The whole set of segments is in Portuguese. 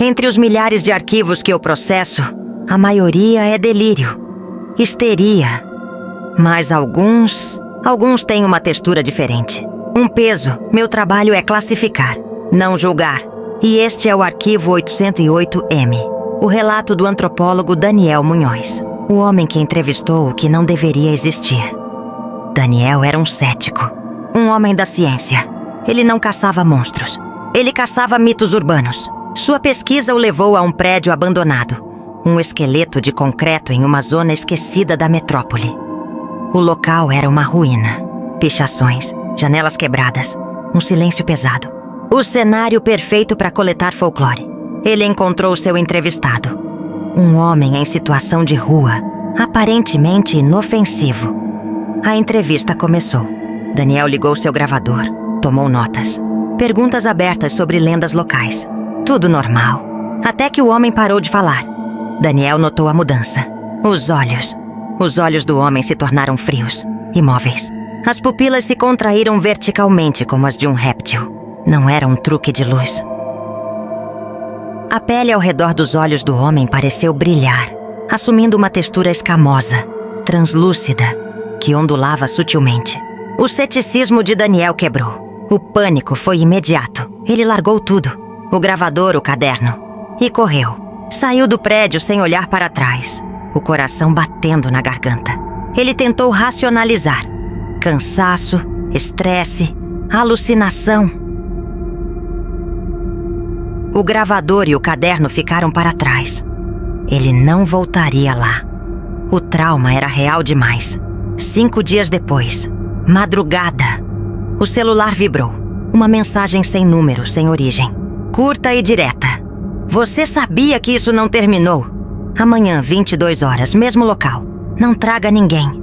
Entre os milhares de arquivos que eu processo, a maioria é delírio, histeria. Mas alguns têm uma textura diferente. Um peso, meu trabalho é classificar, não julgar. E este é o arquivo 808M, o relato do antropólogo Daniel Munhoz, o homem que entrevistou o que não deveria existir. Daniel era um cético, um homem da ciência. Ele não caçava monstros, ele caçava mitos urbanos. Sua pesquisa o levou a um prédio abandonado, um esqueleto de concreto em uma zona esquecida da metrópole. O local era uma ruína, pichações, janelas quebradas, um silêncio pesado. O cenário perfeito para coletar folclore. Ele encontrou seu entrevistado, um homem em situação de rua, aparentemente inofensivo. A entrevista começou. Daniel ligou seu gravador, tomou notas. Perguntas abertas sobre lendas locais. Tudo normal. Até que o homem parou de falar. Daniel notou a mudança. Os olhos do homem se tornaram frios, imóveis. As pupilas se contraíram verticalmente como as de um réptil. Não era um truque de luz. A pele ao redor dos olhos do homem pareceu brilhar, assumindo uma textura escamosa, translúcida, que ondulava sutilmente. O ceticismo de Daniel quebrou. O pânico foi imediato. Ele largou tudo, o gravador, o caderno, e correu. Saiu do prédio sem olhar para trás, o coração batendo na garganta. Ele tentou racionalizar. Cansaço, estresse, alucinação. O gravador e o caderno ficaram para trás. Ele não voltaria lá. O trauma era real demais. 5 dias depois, madrugada, o celular vibrou. Uma mensagem sem número, sem origem. Curta e direta. Você sabia que isso não terminou? Amanhã, 22 horas, mesmo local. Não traga ninguém.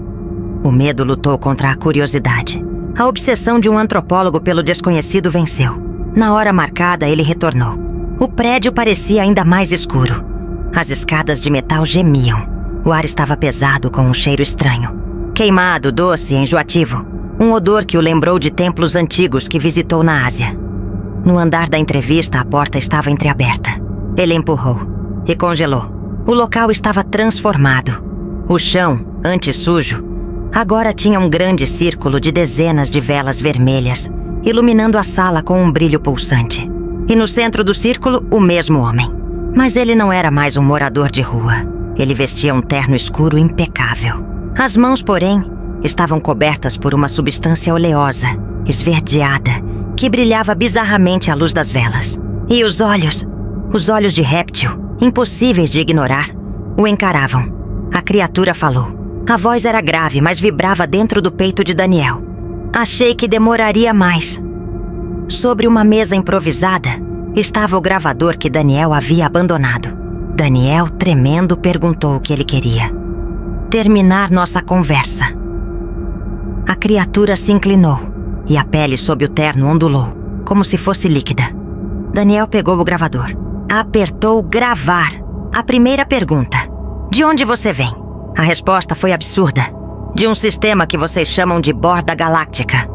O medo lutou contra a curiosidade. A obsessão de um antropólogo pelo desconhecido venceu. Na hora marcada, ele retornou. O prédio parecia ainda mais escuro. As escadas de metal gemiam. O ar estava pesado com um cheiro estranho. Queimado, doce, enjoativo. Um odor que o lembrou de templos antigos que visitou na Ásia. No andar da entrevista, a porta estava entreaberta. Ele empurrou e congelou. O local estava transformado. O chão, antes sujo, agora tinha um grande círculo de dezenas de velas vermelhas, iluminando a sala com um brilho pulsante. E no centro do círculo, o mesmo homem. Mas ele não era mais um morador de rua. Ele vestia um terno escuro impecável. As mãos, porém, estavam cobertas por uma substância oleosa, esverdeada, que brilhava bizarramente à luz das velas. E os olhos de réptil, impossíveis de ignorar, o encaravam. A criatura falou. A voz era grave, mas vibrava dentro do peito de Daniel. Achei que demoraria mais. Sobre uma mesa improvisada, estava o gravador que Daniel havia abandonado. Daniel, tremendo, perguntou o que ele queria. Terminar nossa conversa. A criatura se inclinou e a pele sob o terno ondulou, como se fosse líquida. Daniel pegou o gravador. Apertou gravar. A primeira pergunta. De onde você vem? A resposta foi absurda. De um sistema que vocês chamam de Borda Galáctica,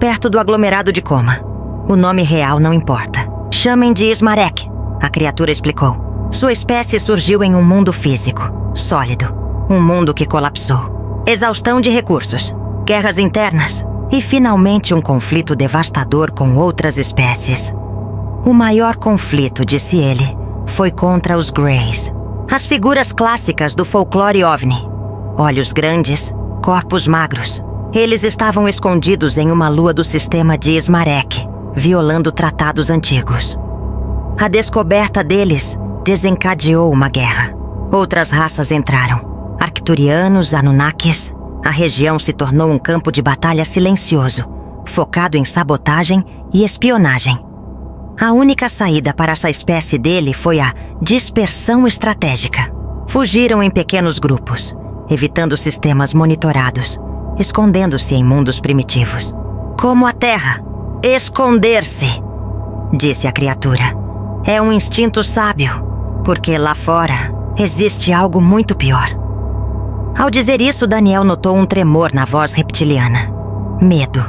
perto do aglomerado de Coma. O nome real não importa. Chamem de Ismarek, a criatura explicou. Sua espécie surgiu em um mundo físico, sólido. Um mundo que colapsou. Exaustão de recursos, guerras internas e finalmente um conflito devastador com outras espécies. O maior conflito, disse ele, foi contra os Greys. As figuras clássicas do folclore OVNI. Olhos grandes, corpos magros. Eles estavam escondidos em uma lua do sistema de Ismarek, violando tratados antigos. A descoberta deles desencadeou uma guerra. Outras raças entraram. Arcturianos, Anunnakis. A região se tornou um campo de batalha silencioso, focado em sabotagem e espionagem. A única saída para essa espécie dele foi a dispersão estratégica. Fugiram em pequenos grupos, evitando sistemas monitorados, escondendo-se em mundos primitivos. Como a Terra. Esconder-se, disse a criatura. É um instinto sábio, porque lá fora existe algo muito pior. Ao dizer isso, Daniel notou um tremor na voz reptiliana. Medo.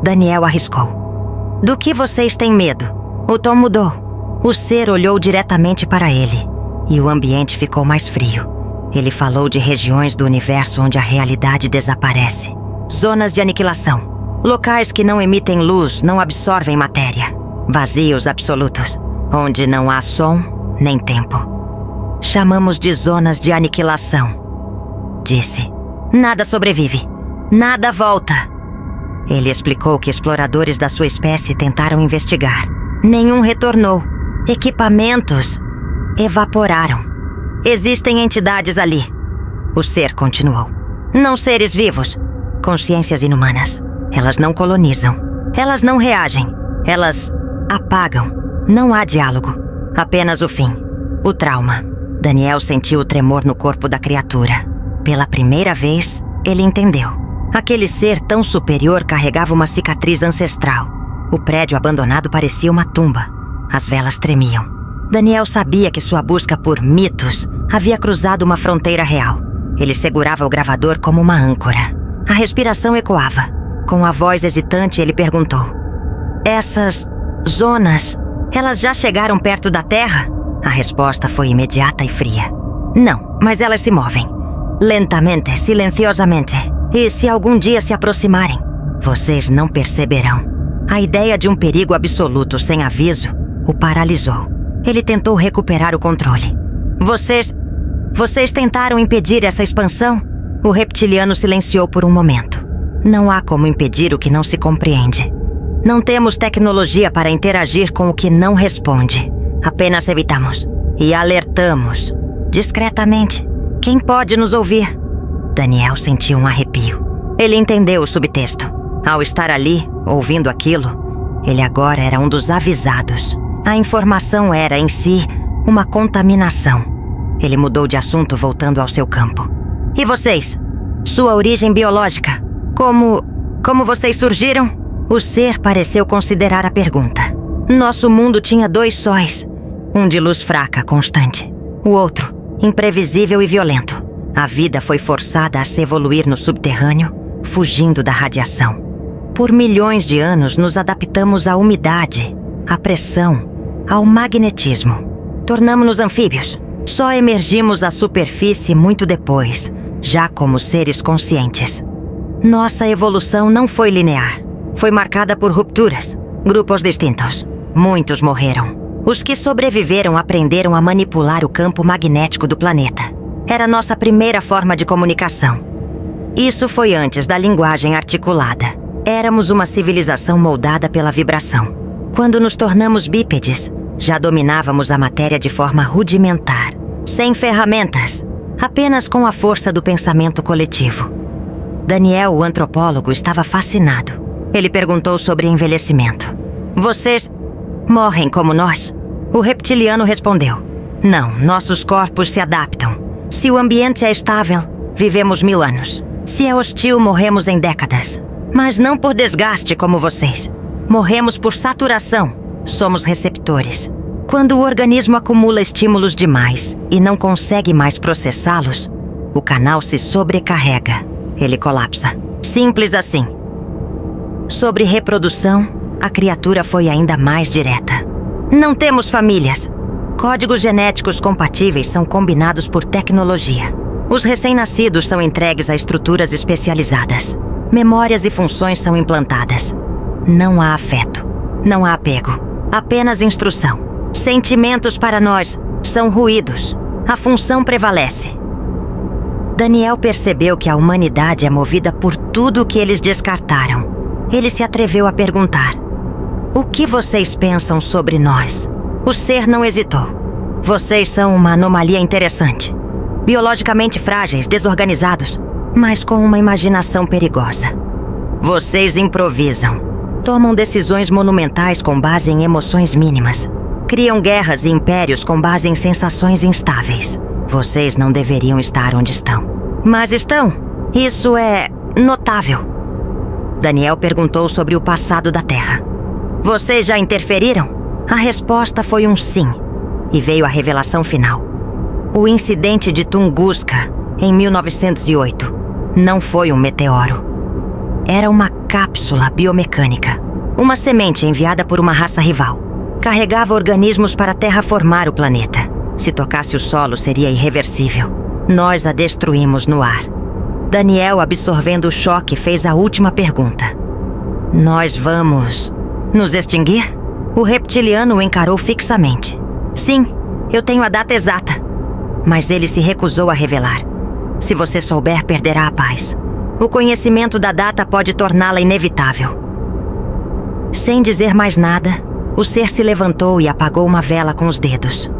Daniel arriscou. Do que vocês têm medo? O tom mudou. O ser olhou diretamente para ele e o ambiente ficou mais frio. Ele falou de regiões do universo onde a realidade desaparece. Zonas de aniquilação. Locais que não emitem luz, não absorvem matéria. Vazios absolutos, onde não há som nem tempo. Chamamos de zonas de aniquilação, disse. Nada sobrevive. Nada volta. Ele explicou que exploradores da sua espécie tentaram investigar. Nenhum retornou. Equipamentos evaporaram. Existem entidades ali. O ser continuou. Não seres vivos. Consciências inumanas. Elas não colonizam. Elas não reagem. Elas apagam. Não há diálogo. Apenas o fim. O trauma. Daniel sentiu o tremor no corpo da criatura. Pela primeira vez, ele entendeu. Aquele ser tão superior carregava uma cicatriz ancestral. O prédio abandonado parecia uma tumba. As velas tremiam. Daniel sabia que sua busca por mitos havia cruzado uma fronteira real. Ele segurava o gravador como uma âncora. A respiração ecoava. Com a voz hesitante, ele perguntou: essas zonas, elas já chegaram perto da Terra? A resposta foi imediata e fria. Não, mas elas se movem. Lentamente, silenciosamente. E se algum dia se aproximarem, vocês não perceberão. A ideia de um perigo absoluto sem aviso o paralisou. Ele tentou recuperar o controle. Vocês tentaram impedir essa expansão? O reptiliano silenciou por um momento. Não há como impedir o que não se compreende. Não temos tecnologia para interagir com o que não responde. Apenas evitamos e alertamos, discretamente. Quem pode nos ouvir? Daniel sentiu um arrepio. Ele entendeu o subtexto. Ao estar ali, ouvindo aquilo, ele agora era um dos avisados. A informação era, em si, uma contaminação. Ele mudou de assunto, voltando ao seu campo. E vocês? Sua origem biológica? Como vocês surgiram? O ser pareceu considerar a pergunta. Nosso mundo tinha 2 sóis. Um de luz fraca, constante. O outro, imprevisível e violento. A vida foi forçada a se evoluir no subterrâneo, fugindo da radiação. Por milhões de anos nos adaptamos à umidade, à pressão, ao magnetismo. Tornamo-nos anfíbios. Só emergimos à superfície muito depois, já como seres conscientes. Nossa evolução não foi linear. Foi marcada por rupturas, grupos distintos. Muitos morreram. Os que sobreviveram aprenderam a manipular o campo magnético do planeta. Era nossa primeira forma de comunicação. Isso foi antes da linguagem articulada. Éramos uma civilização moldada pela vibração. Quando nos tornamos bípedes, já dominávamos a matéria de forma rudimentar, sem ferramentas, apenas com a força do pensamento coletivo. Daniel, o antropólogo, estava fascinado. Ele perguntou sobre envelhecimento. Vocês morrem como nós? O reptiliano respondeu: não, nossos corpos se adaptam. Se o ambiente é estável, vivemos 1000 anos. Se é hostil, morremos em décadas. Mas não por desgaste como vocês. Morremos por saturação. Somos receptores. Quando o organismo acumula estímulos demais e não consegue mais processá-los, o canal se sobrecarrega. Ele colapsa. Simples assim. Sobre reprodução, a criatura foi ainda mais direta. Não temos famílias. Códigos genéticos compatíveis são combinados por tecnologia. Os recém-nascidos são entregues a estruturas especializadas. Memórias e funções são implantadas. Não há afeto. Não há apego. Apenas instrução. Sentimentos para nós são ruídos. A função prevalece. Daniel percebeu que a humanidade é movida por tudo o que eles descartaram. Ele se atreveu a perguntar: o que vocês pensam sobre nós? O ser não hesitou. Vocês são uma anomalia interessante. Biologicamente frágeis, desorganizados, mas com uma imaginação perigosa. Vocês improvisam. Tomam decisões monumentais com base em emoções mínimas. Criam guerras e impérios com base em sensações instáveis. Vocês não deveriam estar onde estão. Mas estão. Isso é notável. Daniel perguntou sobre o passado da Terra. Vocês já interferiram? A resposta foi um sim. E veio a revelação final. O incidente de Tunguska, em 1908, não foi um meteoro. Era uma cápsula biomecânica. Uma semente enviada por uma raça rival. Carregava organismos para terraformar o planeta. Se tocasse o solo, seria irreversível. Nós a destruímos no ar. Daniel, absorvendo o choque, fez a última pergunta. Nós vamos nos extinguir? O reptiliano o encarou fixamente. Sim, eu tenho a data exata. Mas ele se recusou a revelar. Se você souber, perderá a paz. O conhecimento da data pode torná-la inevitável. Sem dizer mais nada, o ser se levantou e apagou uma vela com os dedos.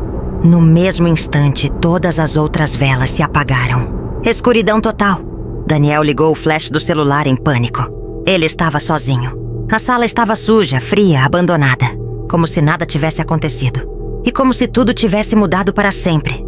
No mesmo instante, todas as outras velas se apagaram. Escuridão total. Daniel ligou o flash do celular em pânico. Ele estava sozinho. A sala estava suja, fria, abandonada. Como se nada tivesse acontecido. E como se tudo tivesse mudado para sempre.